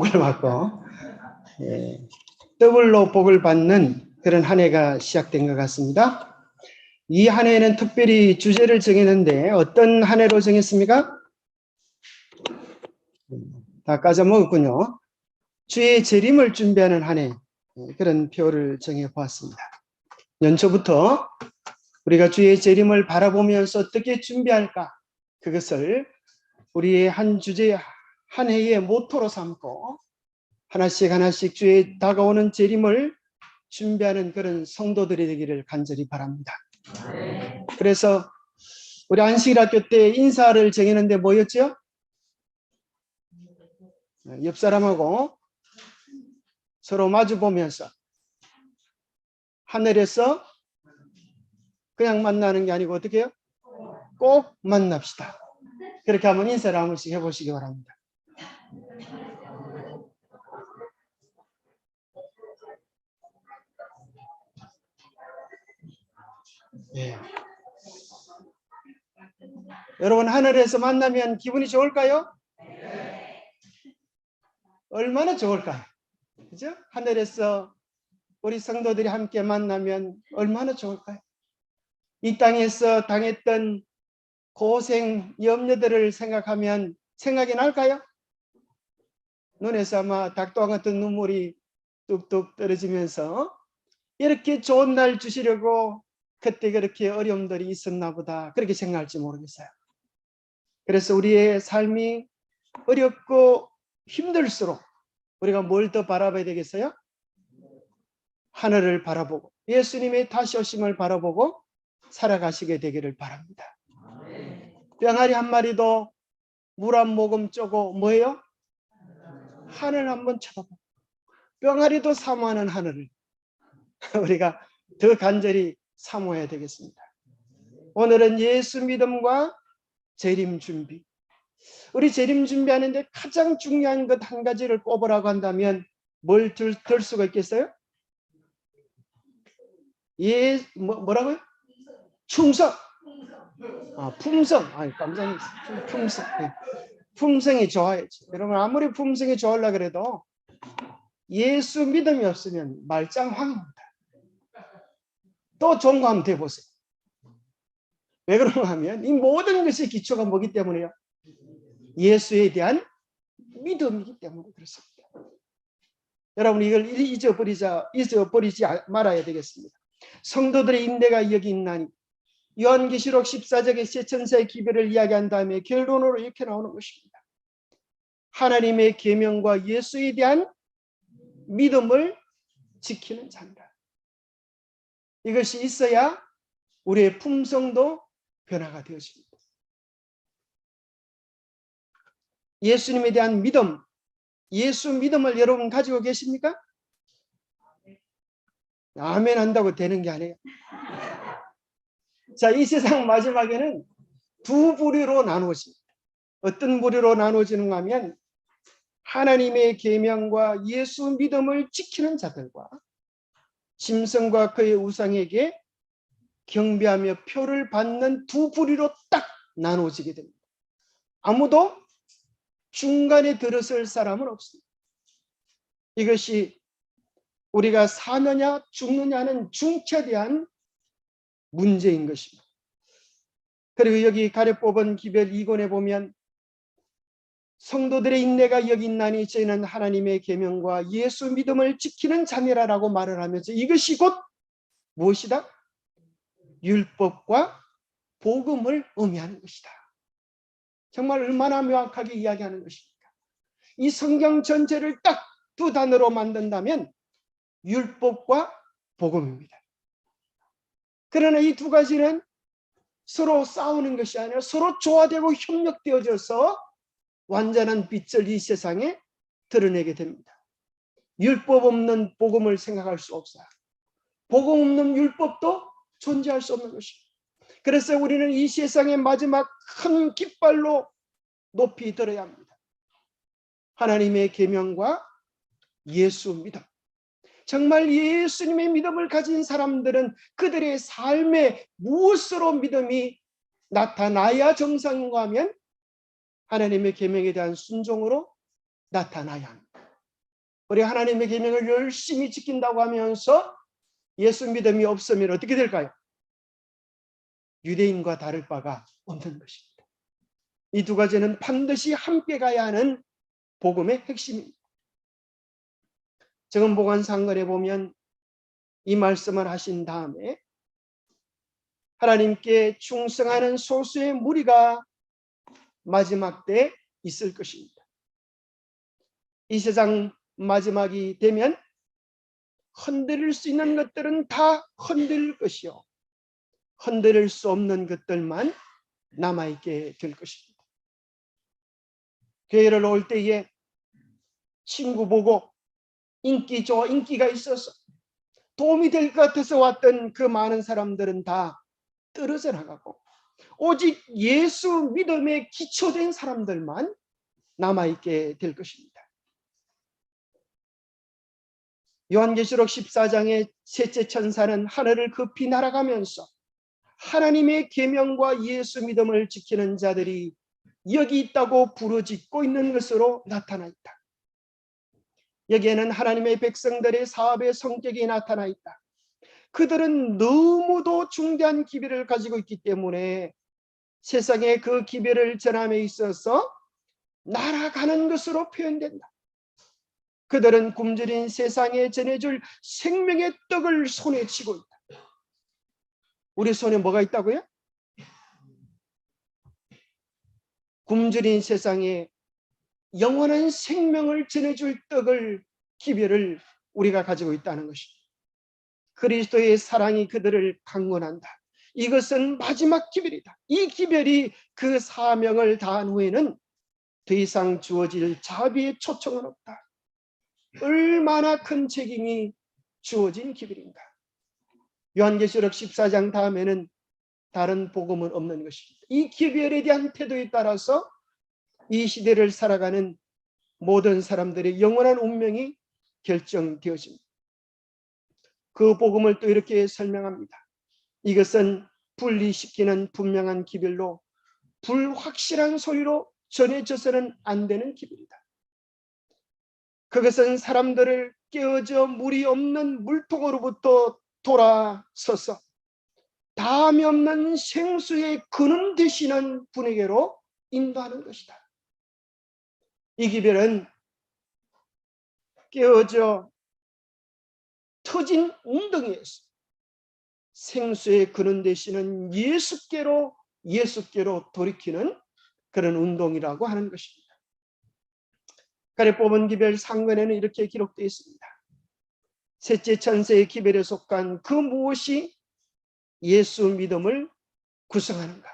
복을 받고 더블로 복을 받는 그런 한 해가 시작된 것 같습니다. 이 한 해에는 특별히 주제를 정했는데 어떤 한 해로 정했습니까? 다 까져먹었군요. 주의 재림을 준비하는 한 해, 그런 표를 정해보았습니다. 연초부터 우리가 주의 재림을 바라보면서 어떻게 준비할까, 그것을 우리의 한 주제, 한 해의 모토로 삼고 하나씩 하나씩 주의 다가오는 재림을 준비하는 그런 성도들이 되기를 간절히 바랍니다. 그래서 우리 안식일학교 때 인사를 정했는데 뭐였죠? 옆 사람하고 서로 마주 보면서 하늘에서 그냥 만나는 게 아니고 어떻게 해요? 꼭 만납시다. 그렇게 한번 인사를 한 번씩 해보시기 바랍니다. 네. 여러분, 하늘에서 만나면 기분이 좋을까요? 얼마나 좋을까요? 그죠? 하늘에서 우리 성도들이 함께 만나면 얼마나 좋을까요? 이 땅에서 당했던 고생, 염려들을 생각하면 생각이 날까요? 눈에서 아마 닭똥 같은 눈물이 뚝뚝 떨어지면서 이렇게 좋은 날 주시려고 그때 그렇게 어려움들이 있었나 보다, 그렇게 생각할지 모르겠어요. 그래서 우리의 삶이 어렵고 힘들수록 우리가 뭘 더 바라봐야 되겠어요? 하늘을 바라보고 예수님의 다시 오심을 바라보고 살아가시게 되기를 바랍니다. 병아리 한 마리도 물 한 모금 쪼고 뭐예요? 하늘 한번 쳐다보고, 병아리도 사모하는 하늘을 우리가 더 간절히 사모해야 되겠습니다. 오늘은 예수 믿음과 재림 준비. 우리 재림 준비하는데 가장 중요한 것 한 가지를 꼽으라고 한다면 뭘 들 수가 있겠어요? 뭐라고요? 충성. 품성. 깜짝 놀랐어요. 품성. 품성이 좋아야지. 여러분, 아무리 품성이 좋으려고 그래도 예수 믿음이 없으면 말짱황입니다. 또 좋은 거 한번 돼보세요. 왜 그런가 하면 이 모든 것의 기초가 뭐기 때문에요? 예수에 대한 믿음이기 때문에 그렇습니다. 여러분, 이걸 잊어버리지 말아야 되겠습니다. 성도들의 인내가 여기 있나니, 요한계시록 14장의 세 천사의 기별을 이야기한 다음에 결론으로 이렇게 나오는 것입니다. 하나님의 계명과 예수에 대한 믿음을 지키는 자입니다. 이것이 있어야 우리의 품성도 변화가 되어집니다. 예수님에 대한 믿음, 예수 믿음을 여러분 가지고 계십니까? 아멘 한다고 되는 게 아니에요. 자, 이 세상 마지막에는 두 부류로 나누어집니다. 어떤 부류로 나누어지는가 하면 하나님의 계명과 예수 믿음을 지키는 자들과 짐승과 그의 우상에게 경배하며 표를 받는 두 부류로 딱 나누어지게 됩니다. 아무도 중간에 들어설 사람은 없습니다. 이것이 우리가 사느냐 죽느냐는 중차대한 문제인 것입니다. 그리고 여기 가려 뽑은 기별 2권에 보면 성도들의 인내가 여기 있나니 저희는 하나님의 계명과 예수 믿음을 지키는 자녀라라고 말을 하면서 이것이 곧 무엇이다? 율법과 복음을 의미하는 것이다. 정말 얼마나 명확하게 이야기하는 것입니까? 이 성경 전체를 딱 두 단어로 만든다면 율법과 복음입니다. 그러나 이 두 가지는 서로 싸우는 것이 아니라 서로 조화되고 협력되어져서 완전한 빛을 이 세상에 드러내게 됩니다. 율법 없는 복음을 생각할 수 없어요. 복음 없는 율법도 존재할 수 없는 것입니다. 그래서 우리는 이 세상의 마지막 큰 깃발로 높이 들어야 합니다. 하나님의 계명과 예수 믿음. 정말 예수님의 믿음을 가진 사람들은 그들의 삶에 무엇으로 믿음이 나타나야 정상인가 하면 하나님의 계명에 대한 순종으로 나타나야 합니다. 우리 하나님의 계명을 열심히 지킨다고 하면서 예수 믿음이 없으면 어떻게 될까요? 유대인과 다를 바가 없는 것입니다. 이 두 가지는 반드시 함께 가야 하는 복음의 핵심입니다. 정은복음상권에 보면 이 말씀을 하신 다음에 하나님께 충성하는 소수의 무리가 마지막 때 있을 것입니다. 이 세상 마지막이 되면 흔들릴 수 있는 것들은 다 흔들릴 것이요, 흔들릴 수 없는 것들만 남아있게 될 것입니다. 교회를 올 때에 친구 보고 인기 좋아, 인기가 있어서 도움이 될 것 같아서 왔던 그 많은 사람들은 다 떨어져 나가고 오직 예수 믿음에 기초된 사람들만 남아있게 될 것입니다. 요한계시록 14장의 셋째 천사는 하늘을 급히 날아가면서 하나님의 계명과 예수 믿음을 지키는 자들이 여기 있다고 부르짖고 있는 것으로 나타나 있다. 여기에는 하나님의 백성들의 사업의 성격이 나타나 있다. 그들은 너무도 중대한 기별을 가지고 있기 때문에 세상에 그 기별을 전함에 있어서 날아가는 것으로 표현된다. 그들은 굶주린 세상에 전해줄 생명의 떡을 손에 쥐고 있다. 우리 손에 뭐가 있다고요? 굶주린 세상에 영원한 생명을 전해줄 떡을, 기별을 우리가 가지고 있다는 것입니다. 그리스도의 사랑이 그들을 강권한다. 이것은 마지막 기별이다. 이 기별이 그 사명을 다한 후에는 더 이상 주어질 자비의 초청은 없다. 얼마나 큰 책임이 주어진 기별인가. 요한계시록 14장 다음에는 다른 복음은 없는 것입니다. 이 기별에 대한 태도에 따라서 이 시대를 살아가는 모든 사람들의 영원한 운명이 결정되어집니다. 그 복음을 또 이렇게 설명합니다. 이것은 분리시키는 분명한 기별로 불확실한 소리로 전해져서는 안 되는 기별이다. 그것은 사람들을 깨어져 물이 없는 물통으로부터 돌아서서 다음이 없는 생수의 근원 되시는 분에게로 인도하는 것이다. 이 기별은 깨어져 터진 웅덩이에서 생수의 근원 되시는 예수께로 돌이키는 그런 운동이라고 하는 것입니다. 가래 뽑은 기별 상권에는 이렇게 기록되어 있습니다. 셋째 천사의 기별에 속한 그 무엇이 예수 믿음을 구성하는가?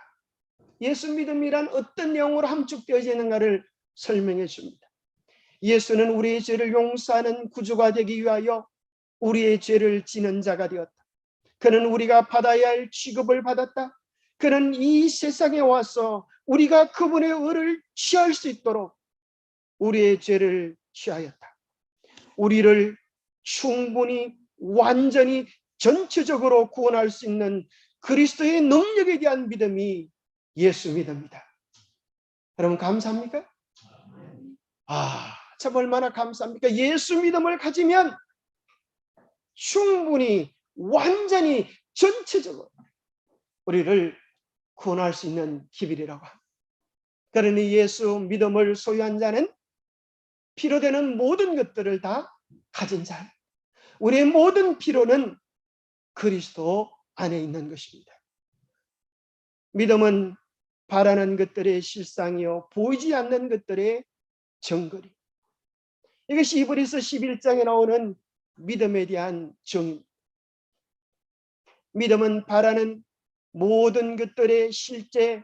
예수 믿음이란 어떤 내용으로 함축되어져 있는가를 설명해 줍니다. 예수는 우리의 죄를 용서하는 구주가 되기 위하여 우리의 죄를 지는 자가 되었다. 그는 우리가 받아야 할 취급을 받았다. 그는 이 세상에 와서 우리가 그분의 의를 취할 수 있도록 우리의 죄를 취하였다. 우리를 충분히 완전히 전체적으로 구원할 수 있는 그리스도의 능력에 대한 믿음이 예수 믿음이다. 여러분 감사합니까? 참 얼마나 감사합니까? 예수 믿음을 가지면 충분히 완전히 전체적으로 우리를 구원할 수 있는 기별이라고 합니다. 그러니 예수 믿음을 소유한 자는 필요되는 모든 것들을 다 가진 자. 우리의 모든 필요는 그리스도 안에 있는 것입니다. 믿음은 바라는 것들의 실상이요 보이지 않는 것들의 정거리. 이것이 히브리서 11장에 나오는 믿음에 대한 정의입니다. 믿음은 바라는 모든 것들의 실제,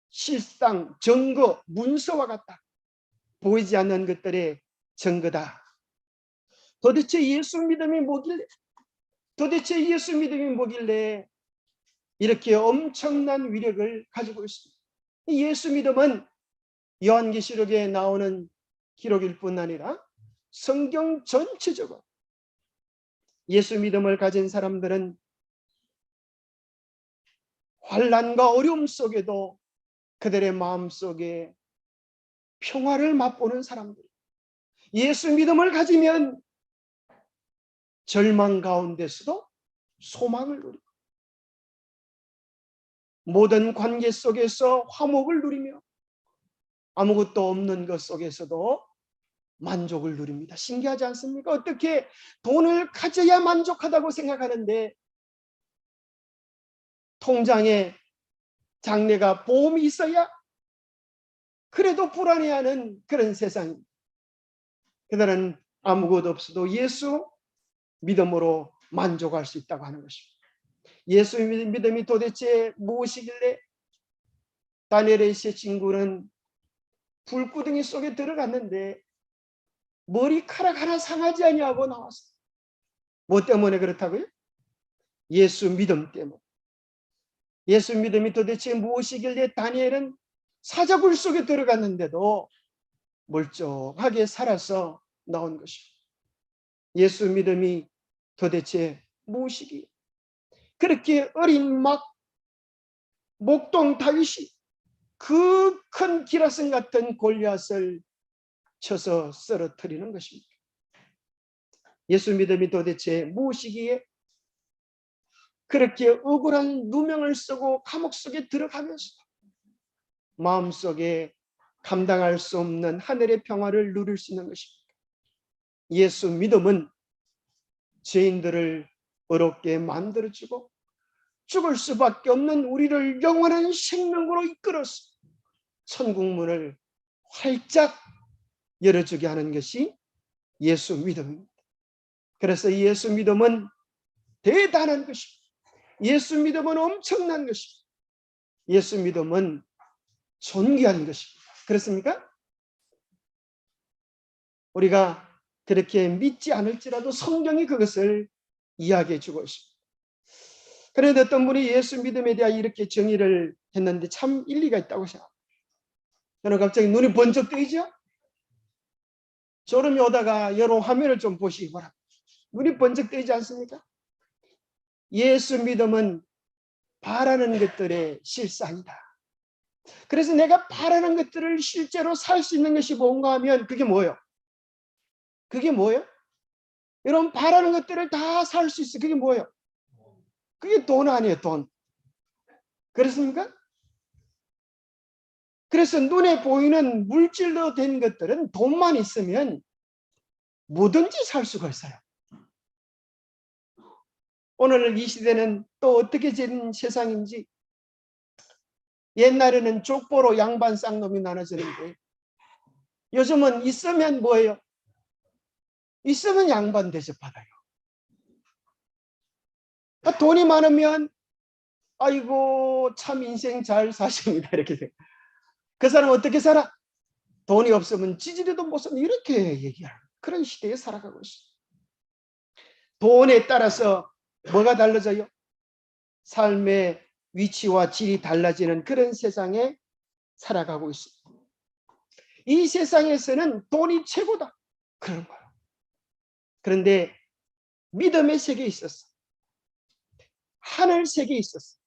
실상, 증거, 문서와 같다. 보이지 않는 것들의 증거다. 도대체 예수 믿음이 뭐길래? 이렇게 엄청난 위력을 가지고 있습니다. 예수 믿음은 요한계시록에 나오는 기록일 뿐 아니라 성경 전체적으로 예수 믿음을 가진 사람들은 환난과 어려움 속에도 그들의 마음속에 평화를 맛보는 사람들. 예수 믿음을 가지면 절망 가운데서도 소망을 누리고 모든 관계 속에서 화목을 누리며 아무것도 없는 것 속에서도 만족을 누립니다. 신기하지 않습니까? 어떻게 돈을 가져야 만족하다고 생각하는데 통장에 장래가 보험이 있어야 그래도 불안해하는 그런 세상입니다. 그들은 아무것도 없어도 예수 믿음으로 만족할 수 있다고 하는 것입니다. 예수 믿음이 도대체 무엇이길래 다니엘의 세 친구는 불구덩이 속에 들어갔는데 머리카락 하나 상하지 아니하고 나왔어요. 뭐 때문에 그렇다고요? 예수 믿음 때문에. 예수 믿음이 도대체 무엇이길래 다니엘은 사자굴 속에 들어갔는데도 멀쩡하게 살아서 나온 것입니다. 예수 믿음이 도대체 무엇이기에 그렇게 어린 막 목동 다윗이 그 큰 기라성 같은 골리앗을 쳐서 쓰러뜨리는 것입니다. 예수 믿음이 도대체 무엇이기에 그렇게 억울한 누명을 쓰고 감옥 속에 들어가면서 마음속에 감당할 수 없는 하늘의 평화를 누릴 수 있는 것입니다. 예수 믿음은 죄인들을 어렵게 만들어주고 죽을 수밖에 없는 우리를 영원한 생명으로 이끌어서 천국문을 활짝 열어주게 하는 것이 예수 믿음입니다. 그래서 예수 믿음은 대단한 것입니다. 예수 믿음은 엄청난 것입니다. 예수 믿음은 존귀한 것입니다. 그렇습니까? 우리가 그렇게 믿지 않을지라도 성경이 그것을 이야기해 주고 있습니다. 그런데 어떤 분이 예수 믿음에 대해 이렇게 정의를 했는데 참 일리가 있다고 생각합니다. 저는 갑자기 눈이 번쩍 뜨이죠? 졸음이 오다가 여러 화면을 좀 보시기 바랍니다. 눈이 번쩍 뜨이지 않습니까? 예수 믿음은 바라는 것들의 실상이다. 그래서 내가 바라는 것들을 실제로 살 수 있는 것이 뭔가 하면 그게 뭐예요? 그게 뭐예요? 여러분 바라는 것들을 다 살 수 있어. 그게 뭐예요? 그게 돈 아니에요, 돈. 그렇습니까? 그래서 눈에 보이는 물질로 된 것들은 돈만 있으면 뭐든지 살 수가 있어요. 오늘 이 시대는 또 어떻게 된 세상인지 옛날에는 족보로 양반 쌍놈이 나눠지는데 요즘은 있으면 뭐예요? 있으면 양반 대접받아요. 돈이 많으면 아이고 참 인생 잘 사십니다 이렇게 돼요. 그 사람 어떻게 살아? 돈이 없으면 지지리도 못 사는 이렇게 얘기하는 그런 시대에 살아가고 있어요. 돈에 따라서 뭐가 달라져요? 삶의 위치와 질이 달라지는 그런 세상에 살아가고 있습니다. 이 세상에서는 돈이 최고다. 그런 거예요. 그런데 믿음의 세계에 있었어. 하늘 세계에 있었어.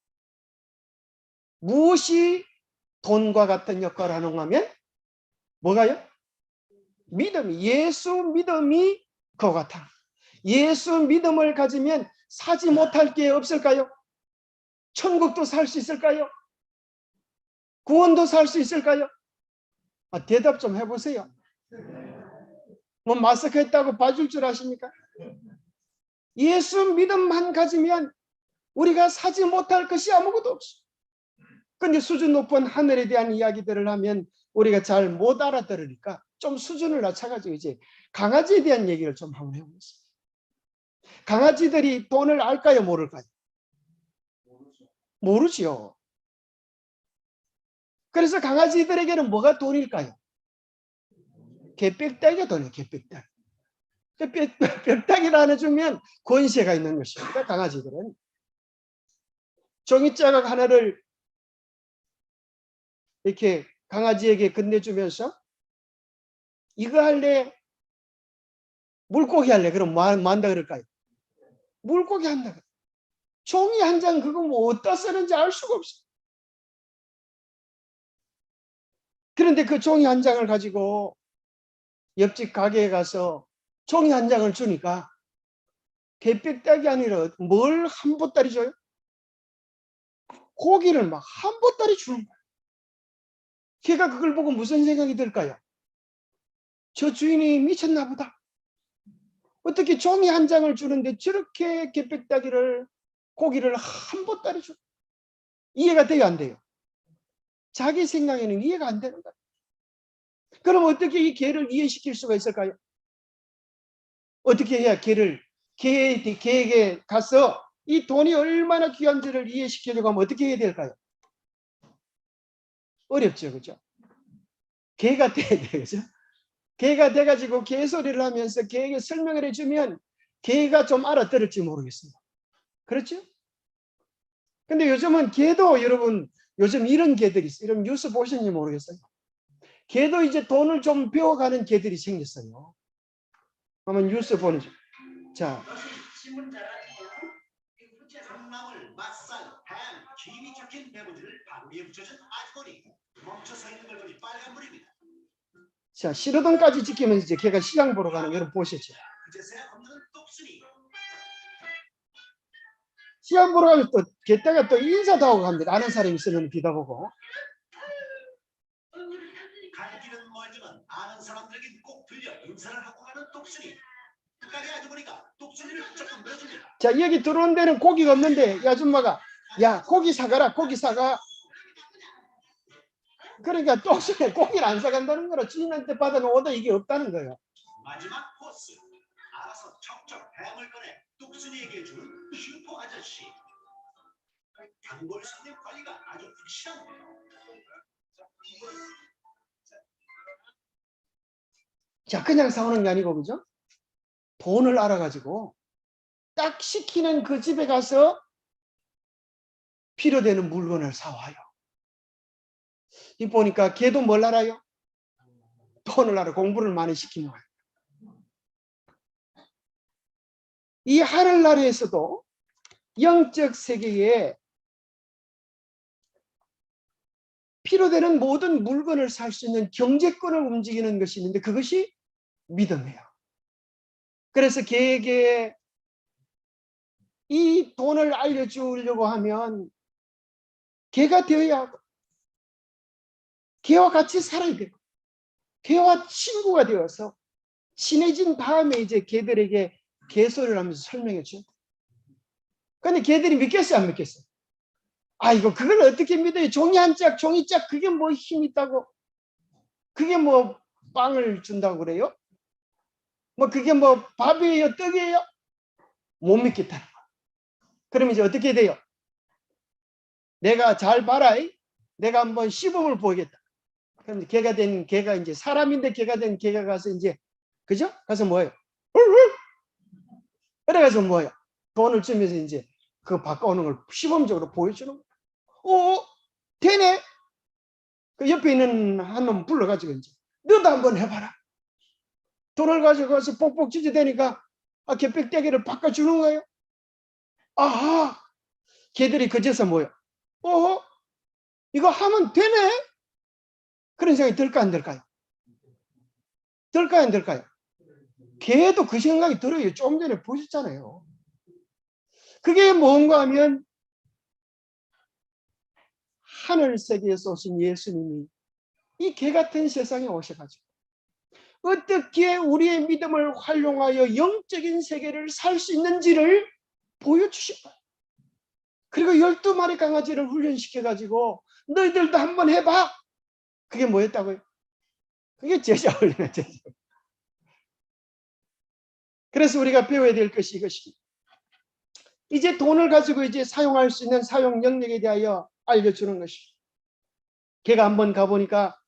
무엇이 돈과 같은 역할을 하는가 하면 뭐가요? 믿음이, 예수 믿음이 그와 같아. 예수 믿음을 가지면 사지 못할 게 없을까요? 천국도 살 수 있을까요? 구원도 살 수 있을까요? 대답 좀 해보세요. 뭐 마스크 했다고 봐줄 줄 아십니까? 예수 믿음만 가지면 우리가 사지 못할 것이 아무것도 없어. 근데 수준 높은 하늘에 대한 이야기들을 하면 우리가 잘 못 알아들으니까 좀 수준을 낮춰가지고 이제 강아지에 대한 얘기를 좀 한번 해보겠습니다. 강아지들이 돈을 알까요? 모를까요? 모르죠. 그래서 강아지들에게는 뭐가 돈일까요? 개빽딱이가 돈이에요. 개빽딱. 빽딱이 나눠주면 권세가 있는 것입니다. 강아지들은. 종이자각 하나를 이렇게 강아지에게 건네주면서 이거 할래? 물고기 할래? 그럼 뭐 한다 그럴까요? 물고기 한다. 종이 한 장 그거 뭐 어디다 쓰는지 알 수가 없어. 그런데 그 종이 한 장을 가지고 옆집 가게에 가서 종이 한 장을 주니까 개빽딱이 아니라 뭘 한 보따리 줘요? 고기를 막 한 보따리 주는 거예요. 걔가 그걸 보고 무슨 생각이 들까요? 저 주인이 미쳤나 보다. 어떻게 종이 한 장을 주는데 저렇게 개빽딱이를 고기를 한 보따리 줘? 이해가 돼요, 안 돼요? 자기 생각에는 이해가 안 되는 거예요. 그럼 어떻게 이 개를 이해시킬 수가 있을까요? 어떻게 해야 개에게 가서 이 돈이 얼마나 귀한지를 이해시키려고 하면 어떻게 해야 될까요? 어렵죠, 그죠? 개가 돼야 돼요, 그죠? 개가 돼가지고 개소리를 하면서 개에게 설명을 해주면 개가 좀 알아들을지 모르겠습니다. 그렇죠? 근데 요즘은 개도 여러분, 요즘 이런 개들이 있어요. 이런 뉴스 보셨는지 모르겠어요. 개도 이제 돈을 좀 배워가는 개들이 생겼어요. 한번 뉴스 보내죠. 자. 콩나물, 맛살, 햄, 김이 적힌 배부지를 밥 위에 붙여준 아주머니. 멈춰 서 있는 걸 보니 빨간불입니다. 자, 신호등까지 지키면서 이제 걔가 시장 보러 가는 거 여러분 보셨죠? 그제서야 없는 똑순이. 시장 보러 가면 또 걔다가 또 인사도 하고 갑니다. 아는 사람이 있으면 비다보고. 갈 길은 멀지만 아는 사람들에겐 꼭 들려 인사를 하고 가는 똑순이. 가게 아주머니가 똑순이를 조금 넣어줍니다. 자, 여기 들어온 데는 고기가 없는데 이 아줌마가 야, 고기 사가라, 고기 사가. 그러니까 똑순이 고기를 안 사간다는 거라 주인한테 받아놓은 오다 이게 없다는 거예요. 마지막 코스. 알아서 척척 햄을 꺼내 똑순이에게 주는 슈퍼 아저씨. 단골 손님 관리가 아주 확실한데요. 자, 그냥 사오는 게 아니고, 그죠? 돈을 알아가지고 딱 시키는 그 집에 가서 필요되는 물건을 사와요. 이 보니까 걔도 뭘 알아요? 돈을 알아. 공부를 많이 시키는 거예요. 이 하늘나라에서도 영적 세계에 필요되는 모든 물건을 살 수 있는 경제권을 움직이는 것이 있는데 그것이 믿음이에요. 그래서 걔에게 이 돈을 알려주려고 하면 걔가 되어야 하고 걔와 같이 살아야 되고 걔와 친구가 되어서 친해진 다음에 이제 걔들에게 개소리를 하면서 설명해 줘요. 근데 걔들이 믿겠어요, 안 믿겠어요? 아이고, 그걸 어떻게 믿어요? 종이 한 짝, 종이 짝, 그게 뭐 힘 있다고? 그게 뭐 빵을 준다고 그래요? 뭐 그게 뭐 밥이에요, 떡이에요? 못 믿겠다는 거야. 그러면 이제 어떻게 돼요? 내가 잘 봐라. 내가 한번 시범을 보이겠다. 그럼 걔가 이제 사람인데 걔가 된 걔가 가서 이제, 그죠? 가서 뭐예요? 그래가서 뭐예요? 돈을 주면서 이제 그 바꿔오는 걸 시범적으로 보여주는 거예요. 되네? 그 옆에 있는 한 놈 불러가지고 이제 너도 한번 해봐라. 돈을 가져가서 뽁뽁 찢어대니까 개빽대기를 바꿔주는 거예요. 아하, 걔들이 그제서 뭐예요? 이거 하면 되네? 그런 생각이 들까 안 들까요? 들까요 안 들까요? 걔도 그 생각이 들어요. 좀 전에 보셨잖아요. 그게 뭔가 하면 하늘 세계에서 오신 예수님이 이 개 같은 세상에 오셔가지고 어떻게 우리의 믿음을 활용하여 영적인 세계를 살 수 있는지를 보여주신 거예요. 그리고 12마리 강아지를 훈련시켜가지고 너희들도 한번 해봐. 그게 뭐였다고요? 그게 제자 훈련이에요. 제자. 그래서 우리가 배워야 될 것이 이것입니다. 이제 돈을 가지고 이제 사용할 수 있는 사용 영역에 대하여 알려주는 것입니다. 걔가 한번 가보니까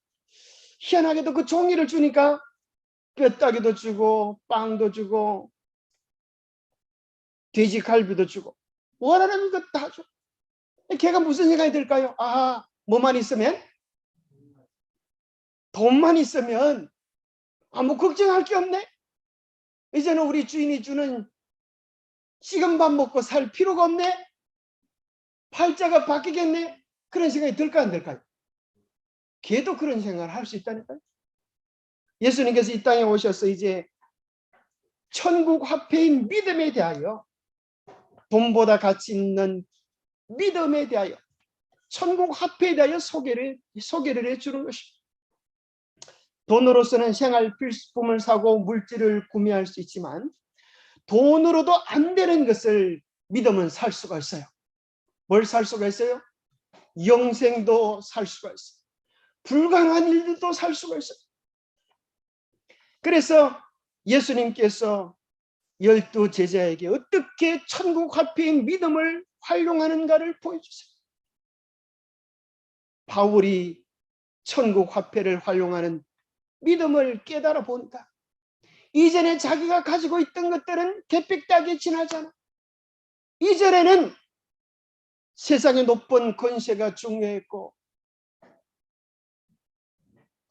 희한하게도 그 종이를 주니까 뼈다귀도 주고 빵도 주고 돼지갈비도 주고 원하는 것 다 줘. 걔가 무슨 생각이 들까요? 아, 뭐만 있으면? 돈만 있으면 아무 걱정할 게 없네. 이제는 우리 주인이 주는 식은 밥 먹고 살 필요가 없네. 팔자가 바뀌겠네. 그런 생각이 들까 안 들까요? 걔도 그런 생각을 할 수 있다니까요. 예수님께서 이 땅에 오셔서 이제 천국 화폐인 믿음에 대하여, 돈보다 가치 있는 믿음에 대하여, 천국 화폐에 대하여 소개를 해주는 것입니다. 돈으로서는 생활 필수품을 사고 물질을 구매할 수 있지만 돈으로도 안 되는 것을 믿음은 살 수가 있어요. 뭘 살 수가 있어요? 영생도 살 수가 있어요. 불가능한 일들도 살 수가 있어요. 그래서 예수님께서 12 제자에게 어떻게 천국 화폐인 믿음을 활용하는가를 보여주세요. 바울이 천국 화폐를 활용하는 믿음을 깨달아 본다. 이전에 자기가 가지고 있던 것들은 개빽하게 지나잖아. 이전에는 세상의 높은 권세가 중요했고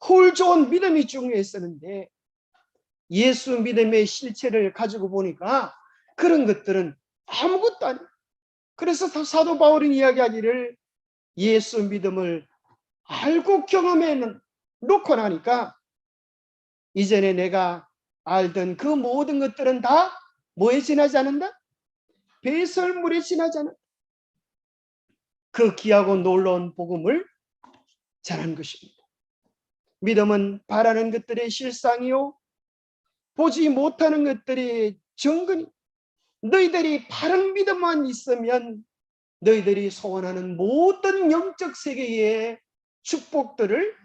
홀 좋은 믿음이 중요했었는데 예수 믿음의 실체를 가지고 보니까 그런 것들은 아무것도 아니야. 그래서 사도 바울은 이야기하기를 예수 믿음을 알고 경험해 놓고 나니까 이전에 내가 알던 그 모든 것들은 다 뭐에 지나지 않는다? 배설물에 지나지 않는다. 그 귀하고 놀라운 복음을 전한 것입니다. 믿음은 바라는 것들의 실상이요 보지 못하는 것들의 정근이. 너희들이 바른 믿음만 있으면 너희들이 소원하는 모든 영적 세계의 축복들을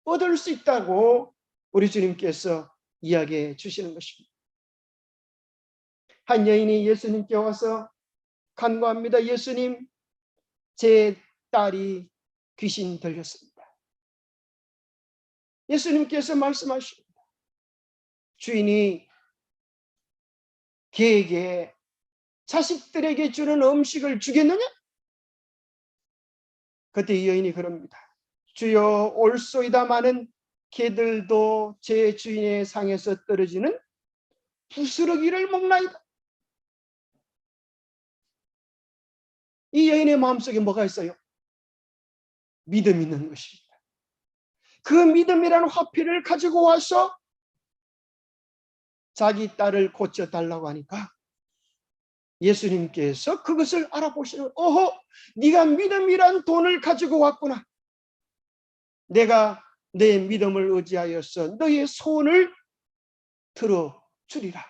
얻을 수 있다고 우리 주님께서 이야기해 주시는 것입니다. 한 여인이 예수님께 와서 간구합니다. 예수님, 제 딸이 귀신 들렸습니다. 예수님께서 말씀하십니다. 주인이 개에게 자식들에게 주는 음식을 주겠느냐? 그때 이 여인이 그럽니다. 주여, 올소이다마는 개들도 제 주인의 상에서 떨어지는 부스러기를 먹나이다. 이 여인의 마음속에 뭐가 있어요? 믿음이 있는 것입니다. 그 믿음이라는 화폐를 가지고 와서 자기 딸을 고쳐달라고 하니까 예수님께서 그것을 알아보시는, 어허, 네가 믿음이란 돈을 가지고 왔구나. 내가 내 믿음을 의지하여서 너의 소원을 들어주리라.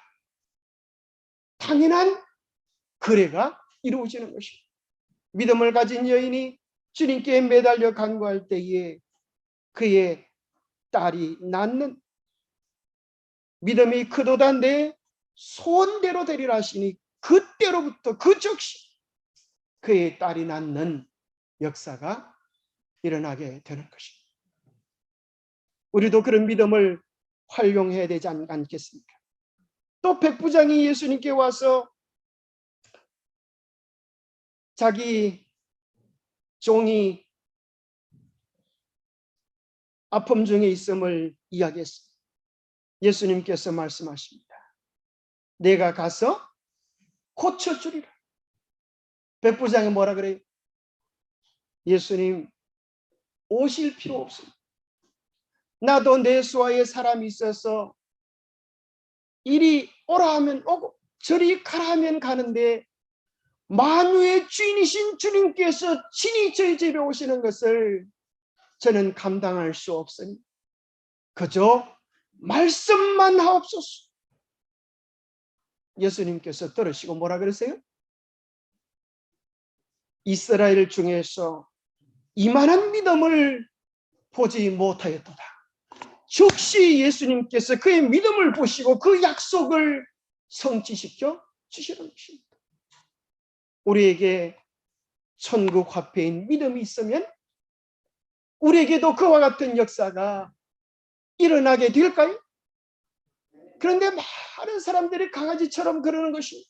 당연한 거래가 이루어지는 것입니다. 믿음을 가진 여인이 주님께 매달려 간구할 때에 그의 딸이 낳는, 믿음이 크도다 내 소원대로 되리라 하시니 그때로부터 그 즉시 그의 딸이 낳는 역사가 일어나게 되는 것입니다. 우리도 그런 믿음을 활용해야 되지 않겠습니까? 또 백부장이 예수님께 와서 자기 종이 아픔 중에 있음을 이야기했습니다. 예수님께서 말씀하십니다. 내가 가서 고쳐주리라. 백부장이 뭐라 그래요? 예수님, 오실 필요 없습니다. 나도 내 수하에 사람이 있어서 이리 오라 하면 오고 저리 가라 하면 가는데 만유의 주인이신 주님께서 친히 저희 집에 오시는 것을 저는 감당할 수 없으니 그저 말씀만 하옵소서. 예수님께서 들으시고 뭐라 그러세요? 이스라엘 중에서 이만한 믿음을 보지 못하였도다. 즉시 예수님께서 그의 믿음을 보시고 그 약속을 성취시켜 주시는 것입니다. 우리에게 천국 화폐인 믿음이 있으면 우리에게도 그와 같은 역사가 일어나게 될까요? 그런데 많은 사람들이 강아지처럼 그러는 것입니다.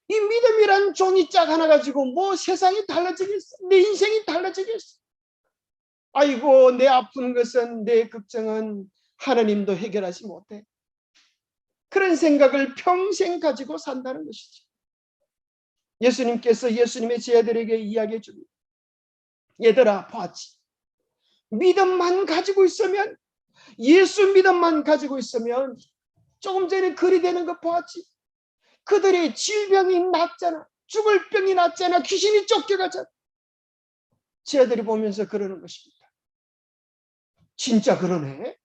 이 믿음이란 종이짝 하나 가지고 뭐 세상이 달라지겠어? 내 인생이 달라지겠어? 아이고, 내 아픈 것은, 내 걱정은 하나님도 해결하지 못해. 그런 생각을 평생 가지고 산다는 것이죠. 예수님께서 예수님의 제자들에게 이야기해 줍니다. 얘들아, 봤지? 믿음만 가지고 있으면, 예수 믿음만 가지고 있으면, 조금 전에 거리되는 거 보았지? 그들의 질병이 낫잖아. 죽을 병이 낫잖아. 귀신이 쫓겨가잖아. 제 아들이 보면서 그러는 것입니다. 진짜 그러네.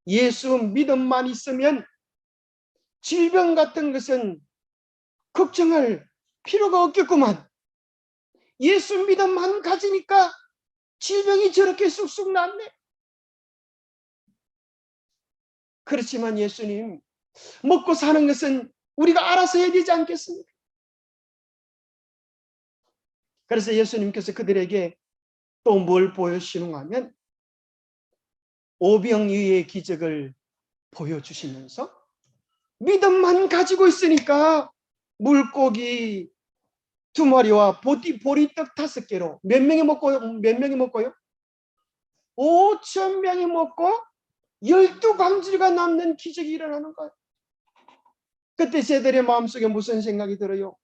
예수 믿음만 있으면 질병 같은 것은 걱정할 필요가 없겠구만. 예수 믿음만 가지니까 질병이 저렇게 쑥쑥 낫네. 그렇지만 예수님, 먹고 사는 것은 우리가 알아서 해야 되지 않겠습니까? 그래서 예수님께서 그들에게 또 뭘 보여주시는가 하면 오병이의 기적을 보여주시면서 믿음만 가지고 있으니까 물고기 2마리와 보리떡 5개로 몇 명이 먹고요? 5,000명이 먹고 12광주리가 남는 기적이 일어나는 거예요. 그때 제들의 마음속에 무슨 생각이 들어요?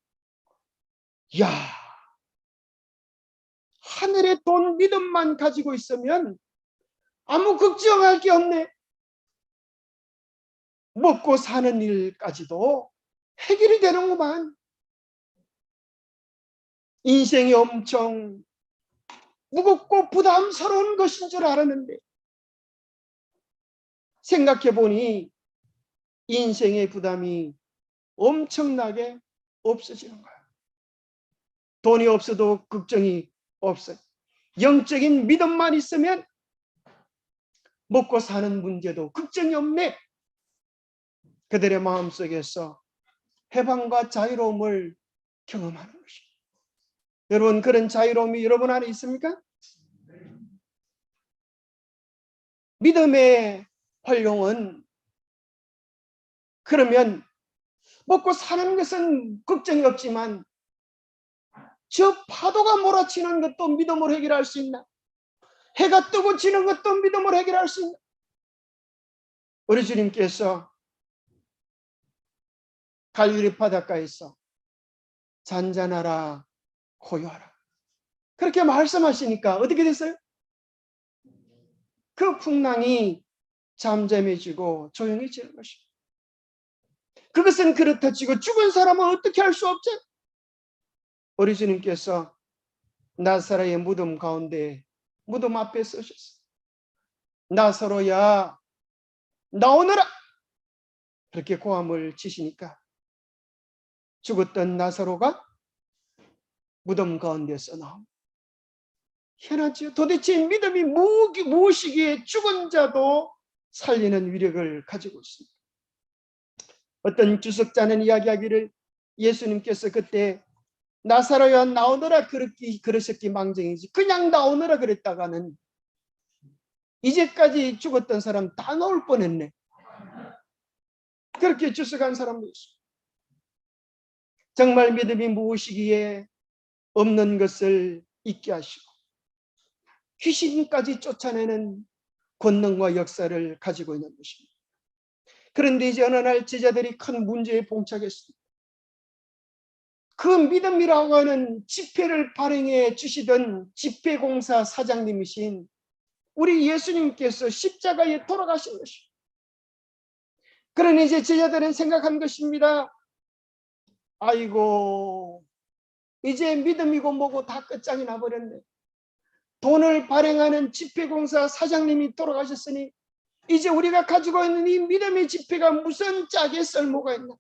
야, 하늘의 돈 믿음만 가지고 있으면 아무 걱정할 게 없네. 먹고 사는 일까지도 해결이 되는구만. 인생이 엄청 무겁고 부담스러운 것인 줄 알았는데 생각해 보니 인생의 부담이 엄청나게 없어지는 거야. 돈이 없어도 걱정이 없어요. 영적인 믿음만 있으면 먹고 사는 문제도 걱정이 없네. 그들의 마음속에서 해방과 자유로움을 경험하는 것입니다. 여러분, 그런 자유로움이 여러분 안에 있습니까? 믿음의 활용은 그러면 먹고 사는 것은 걱정이 없지만 저 파도가 몰아치는 것도 믿음으로 해결할 수 있나? 해가 뜨고 지는 것도 믿음으로 해결할 수 있나? 우리 주님께서 갈릴리 바닷가에서 잔잔하라 고요하라 그렇게 말씀하시니까 어떻게 됐어요? 그 풍랑이 잠잠해지고 조용해지는 것입니다. 그것은 그렇다 치고 죽은 사람은 어떻게 할 수 없죠? 우리 주님께서 나사로의 무덤 가운데 무덤 앞에 서셨어요. 나사로야 나오너라 그렇게 고함을 치시니까 죽었던 나사로가 무덤 가운데서 나옵니다. 희한하지요. 도대체 믿음이 무엇이기에 죽은 자도 살리는 위력을 가지고 있습니다. 어떤 주석자는 이야기하기를 예수님께서 그때 나사로야 나오너라 그러셨기 망정이지 그냥 나오너라 그랬다가는 이제까지 죽었던 사람 다 나올 뻔했네. 그렇게 주석한 사람도 있습니다. 정말 믿음이 무엇이기에 없는 것을 잊게 하시고 귀신까지 쫓아내는 권능과 역사를 가지고 있는 것입니다. 그런데 이제 어느 날 제자들이 큰 문제에 봉착했습니다. 그 믿음이라고 하는 집회를 발행해 주시던 집회공사 사장님이신 우리 예수님께서 십자가에 돌아가신 것입니다. 그러니 이제 제자들은 생각한 것입니다. 아이고 이제 믿음이고 뭐고 다 끝장이 나버렸네. 돈을 발행하는 집회공사 사장님이 돌아가셨으니 이제 우리가 가지고 있는 이 믿음의 집회가 무슨 짝의 쓸모가 있나.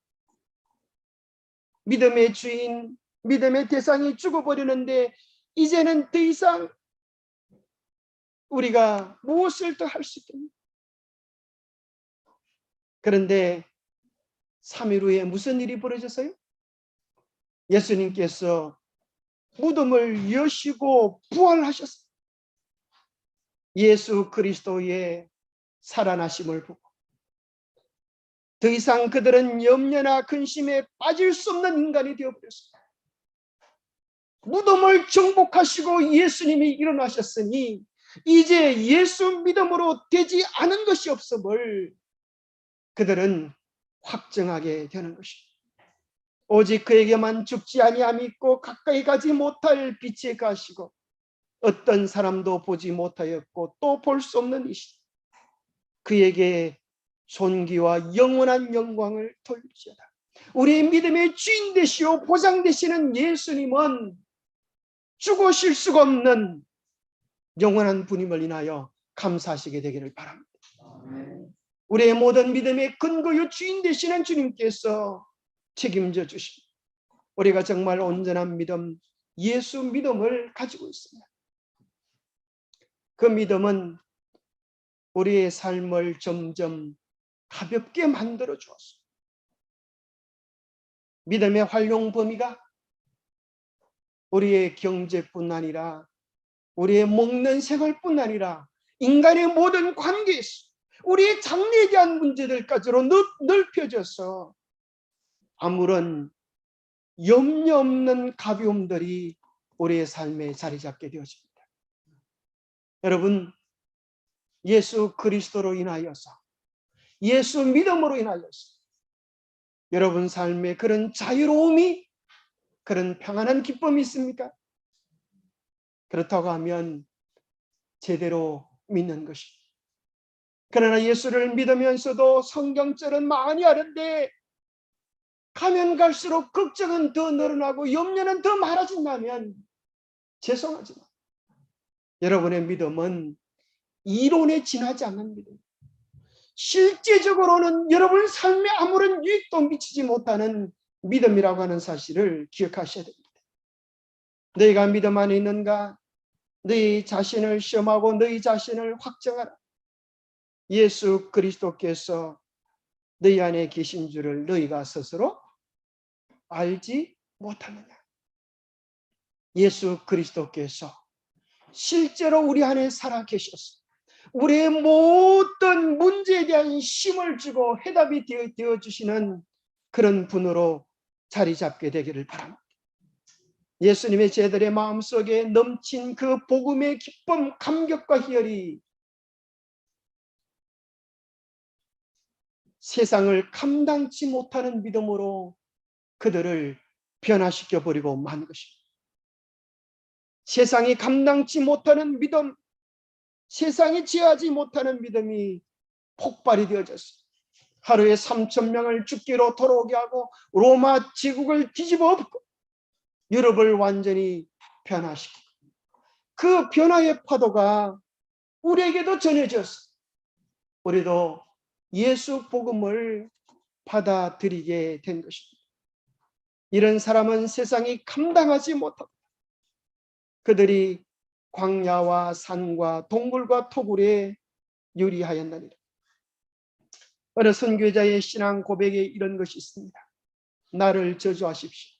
믿음의 주인, 믿음의 대상이 죽어버리는데 이제는 더 이상 우리가 무엇을 더 할 수 있겠나. 그런데 3일 후에 무슨 일이 벌어졌어요? 예수님께서 무덤을 여시고 부활하셨어요. 예수 그리스도의 살아나심을 보고 더 이상 그들은 염려나 근심에 빠질 수 없는 인간이 되어버렸습니다. 무덤을 정복하시고 예수님이 일어나셨으니 이제 예수 믿음으로 되지 않은 것이 없음을 그들은 확정하게 되는 것입니다. 오직 그에게만 죽지 아니함이 있고 가까이 가지 못할 빛에 가시고 어떤 사람도 보지 못하였고 또 볼 수 없는 이신 그에게 존귀와 영원한 영광을 돌리시다. 우리의 믿음의 주인 되시오 보장 되시는 예수님은 죽으실 수가 없는 영원한 분임을 인하여 감사하시게 되기를 바랍니다. 우리의 모든 믿음의 근거요 주인 되시는 주님께서 책임져 주십니다. 우리가 정말 온전한 믿음, 예수 믿음을 가지고 있습니다. 그 믿음은 우리의 삶을 점점 가볍게 만들어 주었습니다. 믿음의 활용 범위가 우리의 경제뿐 아니라 우리의 먹는 생활뿐 아니라 인간의 모든 관계에서 우리의 장래에 대한 문제들까지로 넓혀져서 아무런 염려 없는 가벼움들이 우리의 삶에 자리 잡게 되어집니다. 여러분, 예수 그리스도로 인하여서 예수 믿음으로 인하여서 여러분 삶에 그런 자유로움이 그런 평안한 기쁨이 있습니까? 그렇다고 하면 제대로 믿는 것입니다. 그러나 예수를 믿으면서도 성경절은 많이 하는데 가면 갈수록 걱정은 더 늘어나고 염려는 더 많아진다면 죄송하지만 여러분의 믿음은 이론에 지나지 않는 믿음, 실제적으로는 여러분 삶에 아무런 유익도 미치지 못하는 믿음이라고 하는 사실을 기억하셔야 됩니다. 너희가 믿음 안에 있는가? 너희 자신을 시험하고 너희 자신을 확정하라. 예수 그리스도께서 너희 안에 계신 줄을 너희가 스스로 알지 못하느냐. 예수 그리스도께서 실제로 우리 안에 살아 계셔서 우리의 모든 문제에 대한 힘을 주고 해답이 되어 주시는 그런 분으로 자리 잡게 되기를 바랍니다. 예수님의 제자들의 마음속에 넘친 그 복음의 기쁨, 감격과 희열이 세상을 감당치 못하는 믿음으로 그들을 변화시켜 버리고 만 것입니다. 세상이 감당치 못하는 믿음, 세상이 지하지 못하는 믿음이 폭발이 되어졌습니다. 하루에 3,000명을 죽기로 돌아오게 하고 로마 제국을 뒤집어 엎고 유럽을 완전히 변화시키고 그 변화의 파도가 우리에게도 전해졌습니다. 우리도 예수 복음을 받아들이게 된 것입니다. 이런 사람은 세상이 감당하지 못합니다. 그들이 광야와 산과 동굴과 토굴에 유리하였느니라. 어느 선교자의 신앙 고백에 이런 것이 있습니다. 나를 저주하십시오.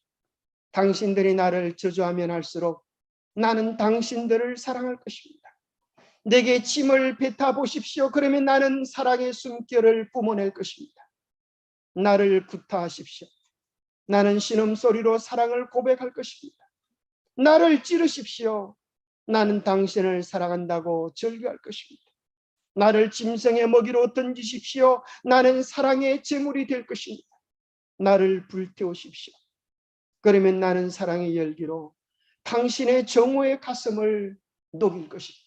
당신들이 나를 저주하면 할수록 나는 당신들을 사랑할 것입니다. 내게 침을 뱉어 보십시오. 그러면 나는 사랑의 숨결을 뿜어낼 것입니다. 나를 구타하십시오. 나는 신음소리로 사랑을 고백할 것입니다. 나를 찌르십시오. 나는 당신을 사랑한다고 절규할 것입니다. 나를 짐승의 먹이로 던지십시오. 나는 사랑의 제물이 될 것입니다. 나를 불태우십시오. 그러면 나는 사랑의 열기로 당신의 정오의 가슴을 녹일 것입니다.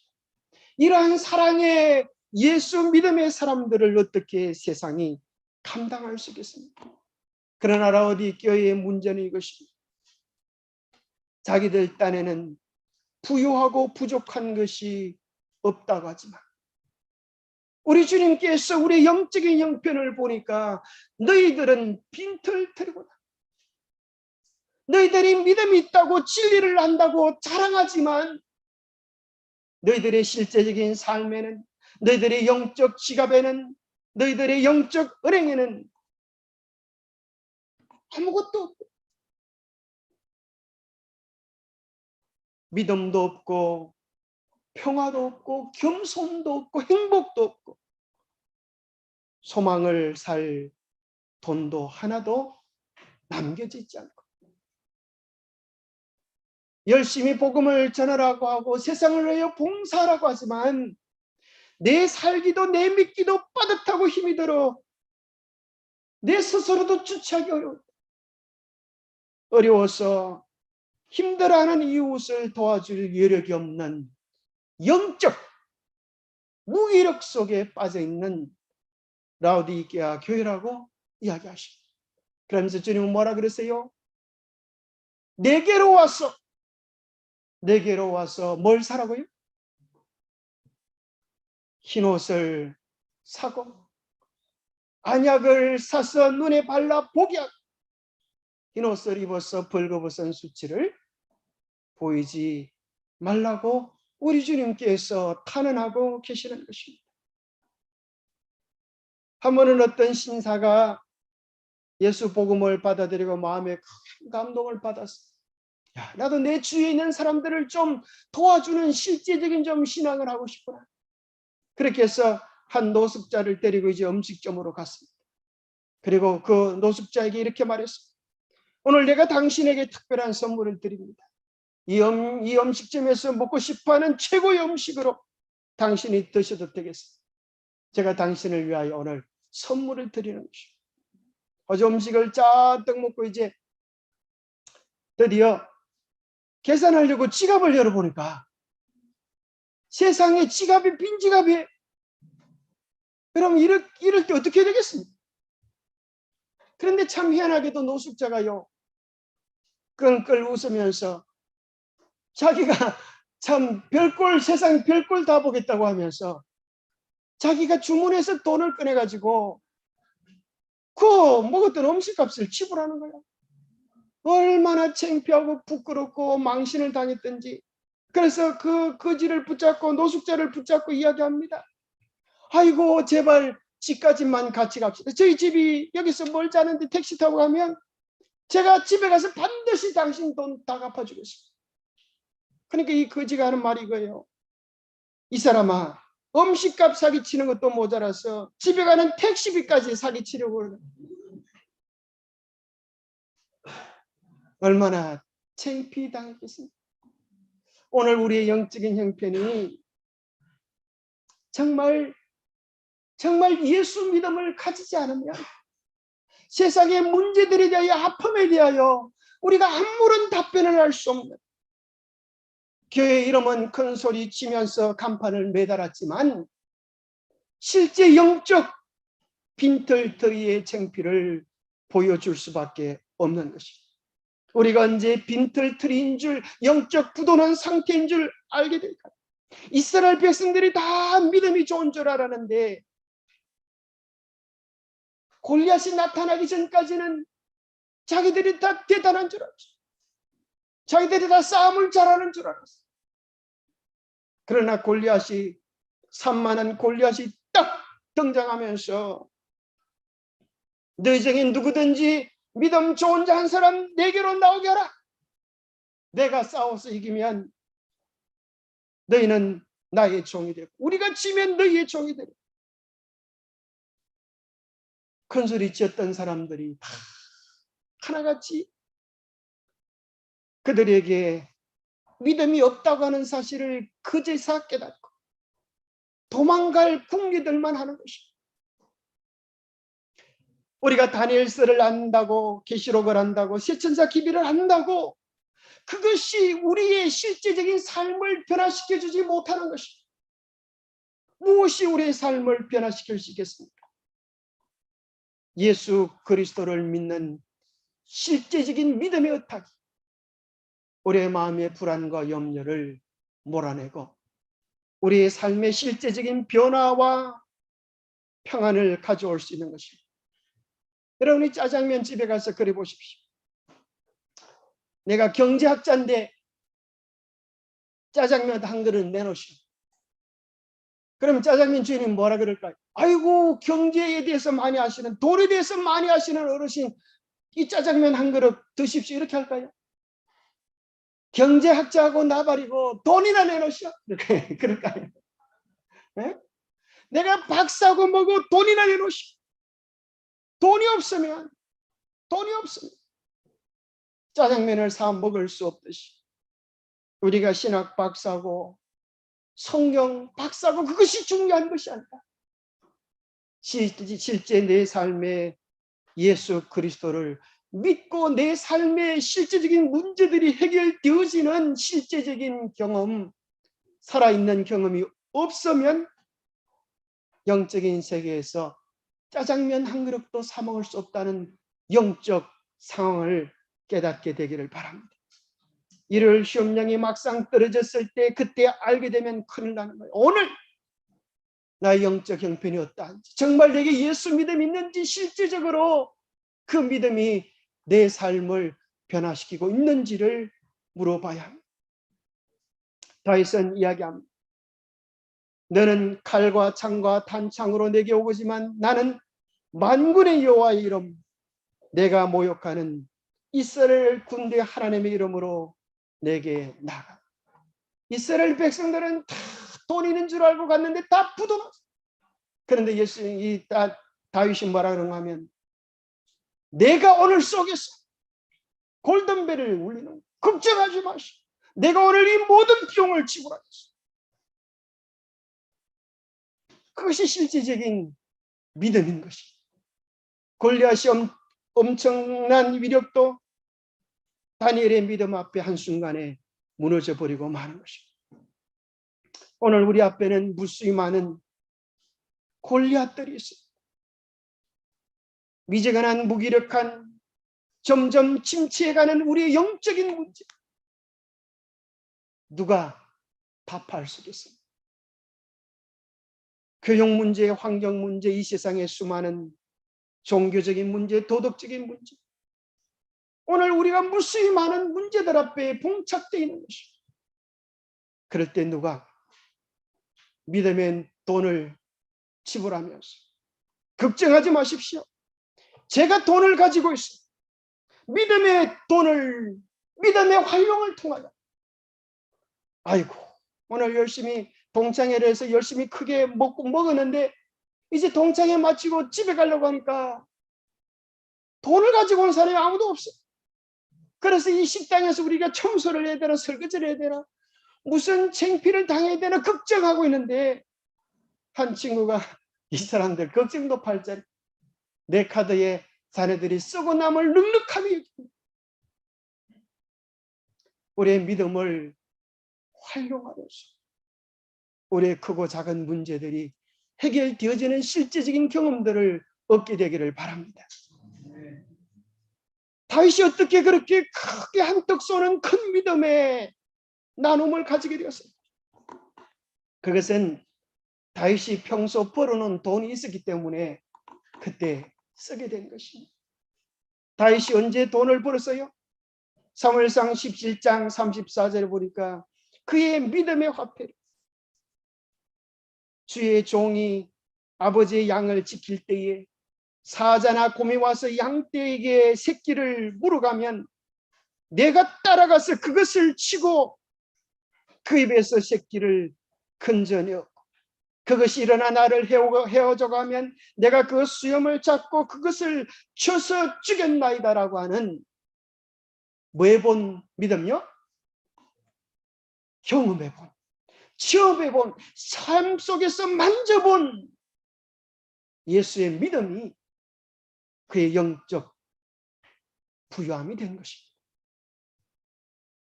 이러한 사랑의 예수 믿음의 사람들을 어떻게 세상이 감당할 수 있겠습니까? 그러나 라오디게아의 문제는 이것입니다. 자기들 딴에는 부유하고 부족한 것이 없다고 하지만 우리 주님께서 우리의 영적인 형편을 보니까 너희들은 빈털터리구나. 너희들이 믿음이 있다고 진리를 안다고 자랑하지만 너희들의 실제적인 삶에는 너희들의 영적 지갑에는 너희들의 영적 은행에는 아무것도 없고 믿음도 없고 평화도 없고 겸손도 없고 행복도 없고 소망을 살 돈도 하나도 남겨져 있지 않고 열심히 복음을 전하라고 하고 세상을 위하여 봉사하라고 하지만 내 살기도 내 믿기도 빠듯하고 힘이 들어 내 스스로도 주체하기 어려워서 힘들어하는 이웃을 도와줄 여력이 없는 영적 무기력 속에 빠져있는 라오디게아 교회라고 이야기하십니다. 그러면서 주님은 뭐라 그랬어요? 내게로 와서 뭘 사라고요? 흰옷을 사고 안약을 사서 눈에 발라 보게 하고 흰옷을 입어서 벌거벗은 수치를 보이지 말라고 우리 주님께서 탄원하고 계시는 것입니다. 한 번은 어떤 신사가 예수 복음을 받아들이고 마음에 큰 감동을 받았어요. 야, 나도 내 주위에 있는 사람들을 좀 도와주는 실제적인 좀 신앙을 하고 싶구나. 그렇게 해서 한 노숙자를 데리고 이제 음식점으로 갔습니다. 그리고 그 노숙자에게 이렇게 말했습니다. 오늘 내가 당신에게 특별한 선물을 드립니다. 이 음식점에서 먹고 싶어하는 최고의 음식으로 당신이 드셔도 되겠습니다. 제가 당신을 위하여 오늘 선물을 드리는 것입니다. 어제 음식을 잔뜩 먹고 이제 드디어 계산하려고 지갑을 열어보니까 세상에 지갑이 빈 지갑이. 그럼 이럴 때 어떻게 해야 되겠습니까? 그런데 참 희한하게도 노숙자가요 끙끙 웃으면서 자기가 참 세상 별꼴 다 보겠다고 하면서 자기가 주문해서 돈을 꺼내가지고 그 먹었던 음식값을 지불하는 거야. 얼마나 창피하고 부끄럽고 망신을 당했던지. 그래서 그 거지를 붙잡고 노숙자를 붙잡고 이야기합니다. 아이고 제발 집까지만 같이 갑시다. 저희 집이 여기서 멀지 않은데 택시 타고 가면 제가 집에 가서 반드시 당신 돈 다 갚아주겠습니다. 그러니까 이 거지가 하는 말이 이거예요. 이 사람아, 음식값 사기치는 것도 모자라서 집에 가는 택시비까지 사기치려고 그러는. 얼마나 창피당했겠습니까? 오늘 우리의 영적인 형편이 정말 예수 믿음을 가지지 않으면 세상의 문제들에 대하여 아픔에 대하여 우리가 아무런 답변을 할 수 없는, 교회 이름은 큰 소리 치면서 간판을 매달았지만 실제 영적 빈털터리의 창피를 보여줄 수밖에 없는 것입니다. 우리가 언제 빈털터리인 줄, 영적 부도난 상태인 줄 알게 될까요? 이스라엘 백성들이 다 믿음이 좋은 줄 알았는데 골리앗이 나타나기 전까지는 자기들이 다 대단한 줄 알았죠. 자기들이 다 싸움을 잘하는 줄 알았어. 그러나 골리앗이, 산만한 골리앗이 딱 등장하면서 너희 중에 누구든지 믿음 좋은 자 한 사람 내게로 나오게 하라. 내가 싸워서 이기면 너희는 나의 종이 되고 우리가 지면 너희의 종이 되고. 큰소리 지었던 사람들이 다 하나같이 그들에게 믿음이 없다고 하는 사실을 그제서 깨닫고 도망갈 궁리들만 하는 것입니다. 우리가 다니엘서를 안다고, 계시록을 안다고, 세천사 기비를 안다고 그것이 우리의 실제적인 삶을 변화시켜 주지 못하는 것입니다. 무엇이 우리의 삶을 변화시킬 수 있겠습니까? 예수 그리스도를 믿는 실제적인 믿음의 의탁이 우리의 마음의 불안과 염려를 몰아내고 우리의 삶의 실제적인 변화와 평안을 가져올 수 있는 것입니다. 여러분이 짜장면 집에 가서 그래 보십시오. 내가 경제학자인데 짜장면 한 그릇 내놓으시오. 그럼 짜장면 주인은 뭐라 그럴까요? 아이고, 경제에 대해서 많이 아시는, 돈에 대해서 많이 아시는 어르신, 이 짜장면 한 그릇 드십시오. 이렇게 할까요? 경제학자하고 나발이고 돈이나 내놓으시오. 이렇게 그럴까요? 네? 내가 박사고 뭐고 돈이나 내놓으시오. 돈이 없으면 짜장면을 사 먹을 수 없듯이 우리가 신학 박사고 성경 박사고 그것이 중요한 것이 아니라 실제 내 삶에 예수 그리스도를 믿고 내 삶의 실제적인 문제들이 해결되어지는 실제적인 경험, 살아있는 경험이 없으면 영적인 세계에서 짜장면 한 그릇도 사 먹을 수 없다는 영적 상황을 깨닫게 되기를 바랍니다. 이를 시험령이 막상 떨어졌을 때 그때 알게 되면 큰일 나는 거예요. 오늘 나의 영적 형편이 어떠한지, 정말 내게 예수 믿음 있는지, 실제적으로 그 믿음이 내 삶을 변화시키고 있는지를 물어봐야 합니다. 다윗은 이야기합니다. 너는 칼과 창과 단창으로 내게 오고지만 나는 만군의 여호와의 이름, 내가 모욕하는 이스라엘 군대 하나님의 이름으로 내게 나가. 이스라엘 백성들은 다 돈 있는 줄 알고 갔는데 다 부도났어. 그런데 다윗이 뭐라 그런가 하면, 내가 오늘 쏘겠어. 골든벨을 울리는, 걱정하지 마시오. 내가 오늘 이 모든 비용을 지불하겠어. 그것이 실제적인 믿음인 것이. 골리앗이 엄청난 위력도 다니엘의 믿음 앞에 한순간에 무너져 버리고 마는 것입니다. 오늘 우리 앞에는 무수히 많은 골리앗들이 있습니다. 미지근한 무기력한, 점점 침체해가는 우리의 영적인 문제, 누가 답할 수 있겠습니까? 교육 문제, 환경 문제, 이 세상의 수많은 종교적인 문제, 도덕적인 문제, 오늘 우리가 무수히 많은 문제들 앞에 봉착되어 있는 것입니다. 그럴 때 누가 믿음의 돈을 지불하면서, 걱정하지 마십시오, 제가 돈을 가지고 있습니다. 믿음의 돈을, 믿음의 활용을 통하여, 아이고 오늘 열심히 동창회를 해서 열심히 크게 먹었는데 이제 동창회 마치고 집에 가려고 하니까 돈을 가지고 온 사람이 아무도 없어요. 그래서 이 식당에서 우리가 청소를 해야 되나, 설거지를 해야 되나, 무슨 창피를 당해야 되나 걱정하고 있는데, 한 친구가 이 사람들 걱정도 팔자리, 내 카드에 자네들이 쓰고 남을 넉넉하게 여깁니다. 우리의 믿음을 활용하면서 우리의 크고 작은 문제들이 해결되어지는 실제적인 경험들을 얻게 되기를 바랍니다. 다윗이 어떻게 그렇게 크게 한턱 쏘는 큰 믿음의 나눔을 가지게 되었어요? 그것은 다윗이 평소 벌어놓은 돈이 있었기 때문에 그때 쓰게 된 것입니다. 다윗이 언제 돈을 벌었어요? 사무엘상 17장 34절을 보니까 그의 믿음의 화폐, 주의 종이 아버지의 양을 지킬 때에 사자나 곰이 와서 양떼에게 새끼를 물어가면 내가 따라가서 그것을 치고 그 입에서 새끼를 건져내어 그것이 일어나 나를 헤어져 가면 내가 그 수염을 잡고 그것을 쳐서 죽였나이다라고 하는, 뭐해 본 믿음요? 경험해 본, 체험해 본, 삶 속에서 만져본 예수의 믿음이 그의 영적 부유함이 된 것입니다.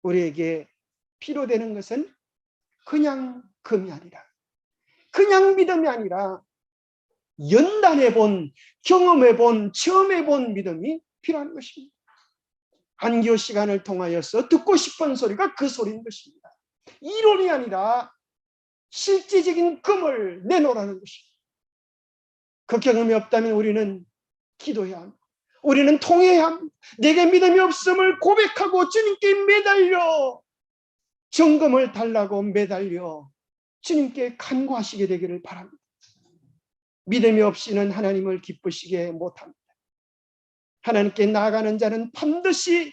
우리에게 필요되는 것은 그냥 금이 아니라, 그냥 믿음이 아니라 연단해 본, 경험해 본, 체험해 본 믿음이 필요한 것입니다. 안교 시간을 통하여서 듣고 싶은 소리가 그 소리인 것입니다. 이론이 아니라 실제적인 금을 내놓으라는 것입니다. 그 경험이 없다면 우리는 기도해야 합니다. 우리는 통해야 합니다. 내게 믿음이 없음을 고백하고 주님께 매달려, 정금을 달라고 매달려 주님께 간구하시게 되기를 바랍니다. 믿음이 없이는 하나님을 기쁘시게 못합니다. 하나님께 나아가는 자는 반드시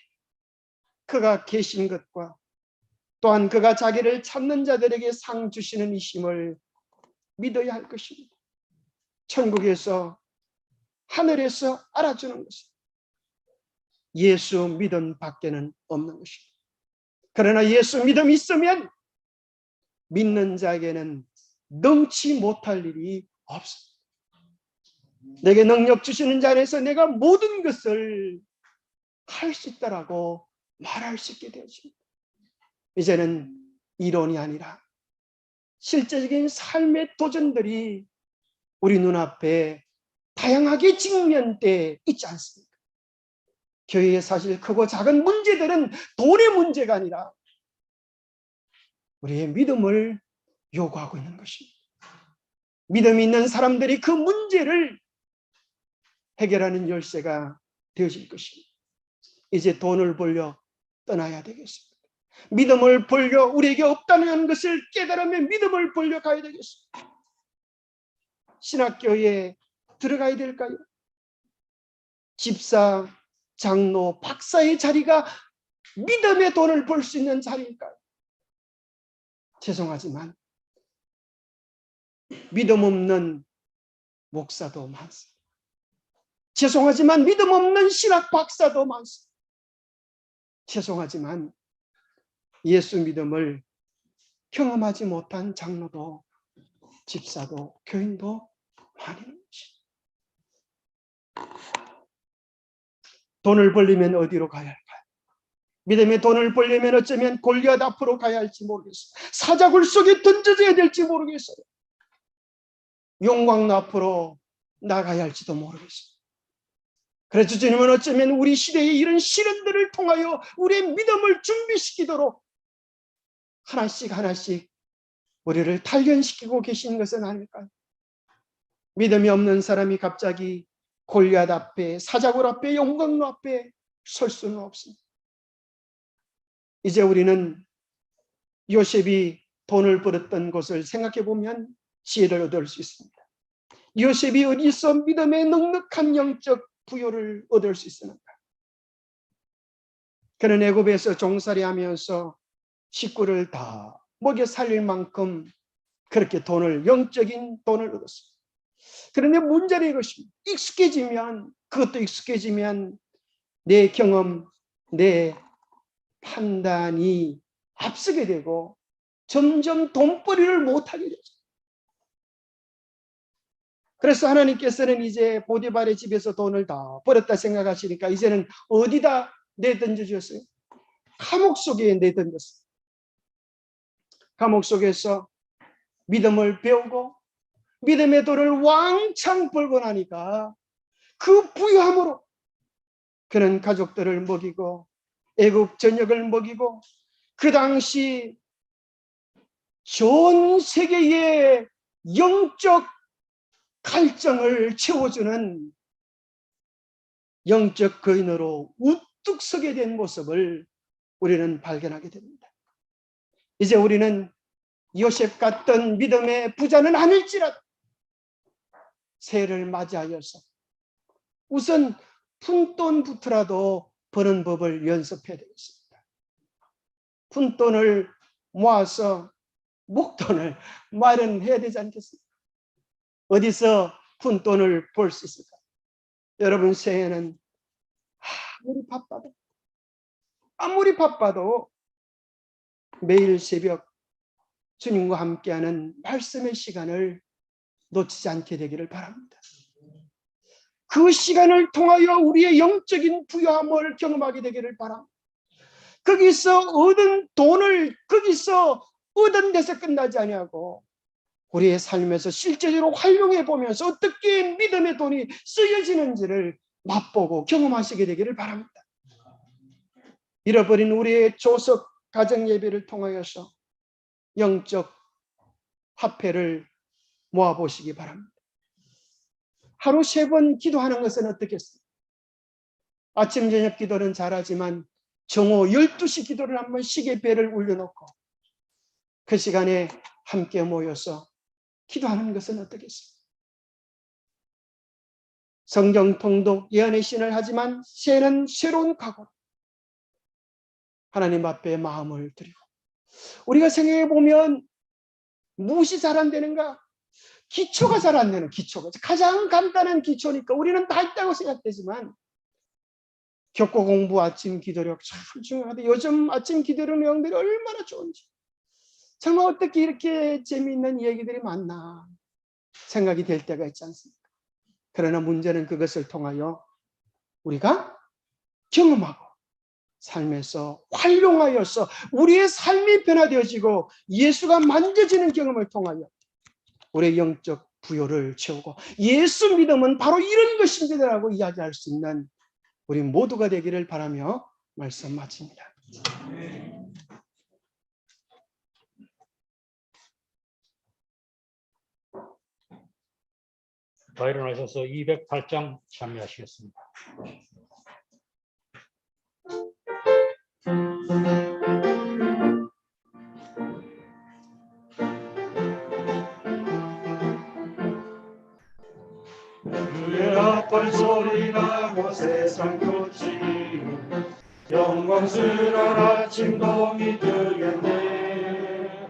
그가 계신 것과 또한 그가 자기를 찾는 자들에게 상 주시는 이심을 믿어야 할 것입니다. 천국에서, 하늘에서 알아주는 것은 예수 믿음 밖에는 없는 것입니다. 그러나 예수 믿음이 있으면 믿는 자에게는 넘치 못할 일이 없습니다. 내게 능력 주시는 자 안에서 내가 모든 것을 할 수 있다라고 말할 수 있게 되어집니다. 이제는 이론이 아니라 실제적인 삶의 도전들이 우리 눈앞에 다양하게 직면돼 있지 않습니까? 교회의 사실 크고 작은 문제들은 돈의 문제가 아니라 우리의 믿음을 요구하고 있는 것입니다. 믿음이 있는 사람들이 그 문제를 해결하는 열쇠가 되어질 것입니다. 이제 돈을 벌려 떠나야 되겠습니다. 믿음을 벌려 우리에게 없다는 것을 깨달으며 믿음을 벌려 가야 되겠습니다. 신학교에 들어가야 될까요? 집사, 장로, 박사의 자리가 믿음의 돈을 벌 수 있는 자리일까요? 죄송하지만 믿음 없는 목사도 많습니다. 죄송하지만 믿음 없는 신학 박사도 많습니다. 죄송하지만 예수 믿음을 경험하지 못한 장로도 집사도 교인도 많이 있습니다. 돈을 벌리면 어디로 가야 할까요? 믿음의 돈을 벌려면 어쩌면 골리앗 앞으로 가야 할지 모르겠어요. 사자굴 속에 던져져야 될지 모르겠어요. 용광로 앞으로 나가야 할지도 모르겠어요. 그래서 주님은 어쩌면 우리 시대의 이런 시련들을 통하여 우리의 믿음을 준비시키도록 하나씩 하나씩 우리를 단련시키고 계신 것은 아닐까요? 믿음이 없는 사람이 갑자기 골리앗 앞에, 사자굴 앞에, 용광로 앞에 설 수는 없습니다. 이제 우리는 요셉이 돈을 벌었던 것을 생각해 보면 지혜를 얻을 수 있습니다. 요셉이 어디서 믿음의 넉넉한 영적 부여를 얻을 수 있었는가? 그는 애굽에서 종살이하면서 식구를 다 먹여 살릴 만큼 그렇게 영적인 돈을 얻었습니다. 그런데 문제는 이것입니다. 그것도 익숙해지면 내 경험, 내 판단이 앞서게 되고 점점 돈벌이를 못하게 되죠. 그래서 하나님께서는 이제 보디발의 집에서 돈을 다 벌었다 생각하시니까 이제는 어디다 내던져 주셨어요? 감옥 속에 내던졌어요. 감옥 속에서 믿음을 배우고 믿음의 돈을 왕창 벌고 나니까 그 부유함으로 그는 가족들을 먹이고 애국 전역을 먹이고 그 당시 전 세계의 영적 갈증을 채워주는 영적 거인으로 우뚝 서게 된 모습을 우리는 발견하게 됩니다. 이제 우리는 요셉 같던 믿음의 부자는 아닐지라도 새해를 맞이하여서 우선 푼돈부터라도 버는 법을 연습해야 되겠습니다. 푼돈을 모아서 목돈을 마련해야 되지 않겠습니까? 어디서 푼돈을 벌 수 있을까? 여러분, 새해는 아무리 바빠도 매일 새벽 주님과 함께하는 말씀의 시간을 놓치지 않게 되기를 바랍니다. 그 시간을 통하여 우리의 영적인 부유함을 경험하게 되기를 바랍니다. 거기서 얻은 돈을 거기서 얻은 데서 끝나지 아니하고 우리의 삶에서 실제적으로 활용해 보면서 어떻게 믿음의 돈이 쓰여지는지를 맛보고 경험하시게 되기를 바랍니다. 잃어버린 우리의 조석 가정 예배를 통하여서 영적 화폐를 모아보시기 바랍니다. 하루 3번 기도하는 것은 어떻겠습니까? 아침 저녁 기도는 잘하지만 정오 12시 기도를 한번 시계배를 울려놓고 그 시간에 함께 모여서 기도하는 것은 어떻겠습니까? 성경 통독 예언의 신을 하지만 새해는 새로운 각오 하나님 앞에 마음을 드리고 우리가 생각해 보면 무엇이 잘 안 되는가? 기초가 잘 안 되는 기초가 가장 간단한 기초니까 우리는 다 있다고 생각되지만 격고 공부 아침 기도력 참 중요하다. 요즘 아침 기도력 내용들이 얼마나 좋은지 정말 어떻게 이렇게 재미있는 얘기들이 많나 생각이 될 때가 있지 않습니까? 그러나 문제는 그것을 통하여 우리가 경험하고 삶에서 활용하여서 우리의 삶이 변화되어지고 예수가 만져지는 경험을 통하여 우리의 영적 부요를 채우고 예수 믿음은 바로 이런 것입니다라고 이야기할 수 있는 우리 모두가 되기를 바라며 말씀 마칩니다. 다 일어나셔서 208장 참여하시겠습니다. 그의 아픈 소리 나고 세상 끝이고 영광스러운 아침 동이 뜨겠네.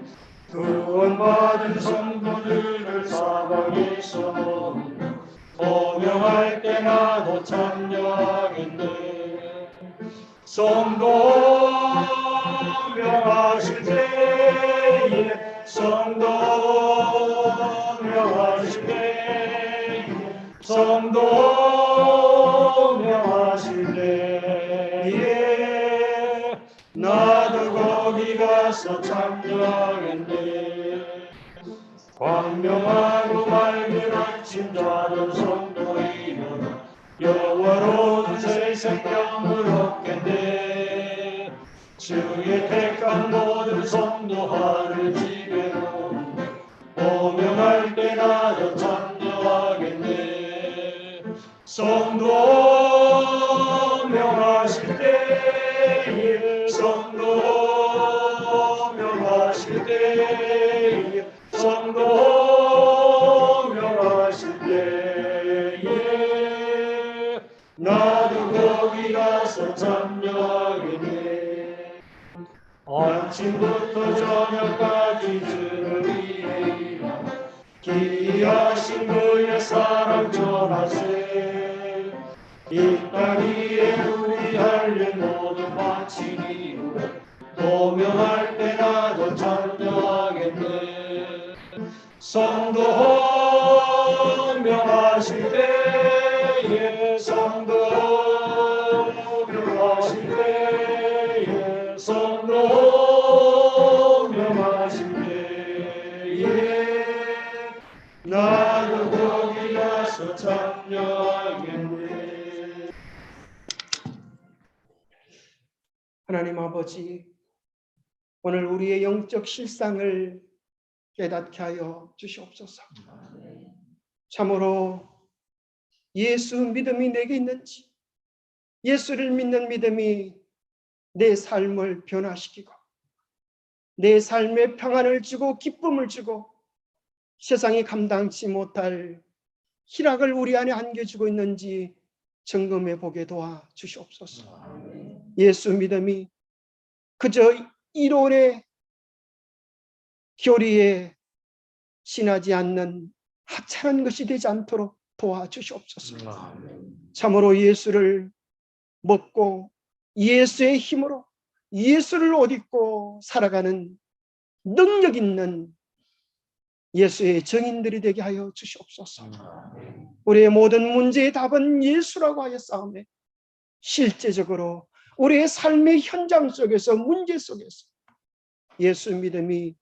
구원받은 성도들을 사방에서 호명할 때 나도 참여하겠네. 성도 명하실 때에 성도 명하실 때에 성도 명하실 때에 나도 거기 가서 참여하겠네. 광명하고 맑은 아침 자던 성도이여 영원한 새 생명을 얻겠네. 주의 택한 모든 성도 하늘 집에로 호명할 때 나도 참여하겠네. 성도 명하실 때에 성도 명하실 때에 성도 명하실 때에 나도 거기 가서 참여하겠네. 아침부터 저녁까지 주를 위해 일하며 기이하신 그의 사랑 전하세. 이 땅 위에 우리 할 일 모두 마치리로 호명할 때 나도 참여하겠네. 성도 명하실 때에 성도 명하실 때에 성도 명하실 때에 나도 거기 가서 참여하겠네. 하나님 아버지, 오늘 우리의 영적 실상을 깨닫게 하여 주시옵소서. 참으로 예수 믿음이 내게 있는지, 예수를 믿는 믿음이 내 삶을 변화시키고 내 삶에 평안을 주고 기쁨을 주고 세상이 감당치 못할 희락을 우리 안에 안겨주고 있는지 점검해 보게 도와 주시옵소서. 예수 믿음이 그저 이론의 교리에 지나지 않는 하찮은 것이 되지 않도록 도와주시옵소서. 참으로 예수를 먹고 예수의 힘으로 예수를 옷 입고 살아가는 능력 있는 예수의 증인들이 되게 하여 주시옵소서. 우리의 모든 문제의 답은 예수라고 하여 싸우며 실제적으로 우리의 삶의 현장 속에서 문제 속에서 예수 믿음이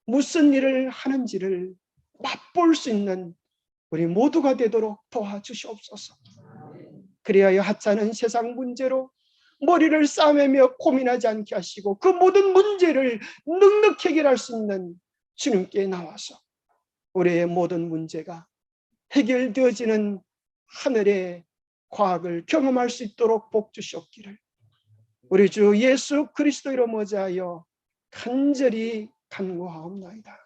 무슨 일을 하는지를 맛볼 수 있는 우리 모두가 되도록 도와주시옵소서. 그리하여 하찮은 세상 문제로 머리를 싸매며 고민하지 않게 하시고 그 모든 문제를 넉넉히 해결할 수 있는 주님께 나와서 우리의 모든 문제가 해결되어지는 하늘의 과학을 경험할 수 있도록 복 주시옵기를 우리 주 예수 그리스도 이름으로 간절히 간구하옵나이다.